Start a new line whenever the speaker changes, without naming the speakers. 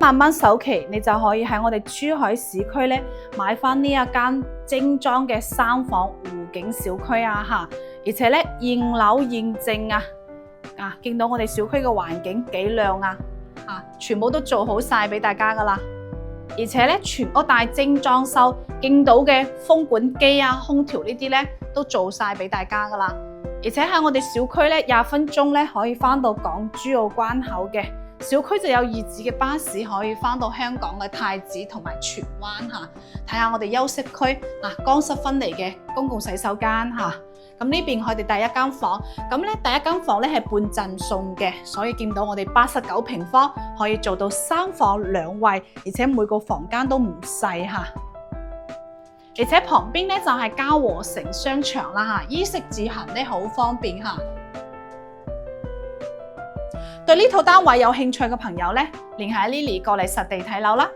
100蚊首期，你就可以喺我哋珠海市區咧買翻呢一間精裝嘅3房湖景小區啊嚇，而且咧現樓現證啊，見到我哋小區嘅環境幾靚啊，全部都做好晒俾大家噶啦，而且咧全屋大精裝修，見到嘅風管機啊、空調呢啲咧都做晒俾大家噶啦，而且喺我哋小區咧20分鐘咧可以翻到港珠澳關口嘅。小區就有2節嘅巴士可以翻到香港嘅太子同埋荃灣嚇，睇下我哋休息區乾濕分離嘅公共洗手間嚇。咁呢邊佢哋第一間房，咁咧第一間房咧係半贈送嘅，所以見到我哋89平方可以做到3房2衛，而且每個房間都唔細嚇。而且旁邊咧就係嘉禾城商場啦嚇，衣食住行咧好方便嚇。對呢套單位有興趣嘅朋友咧，聯繫 Lily 過嚟實地睇樓啦。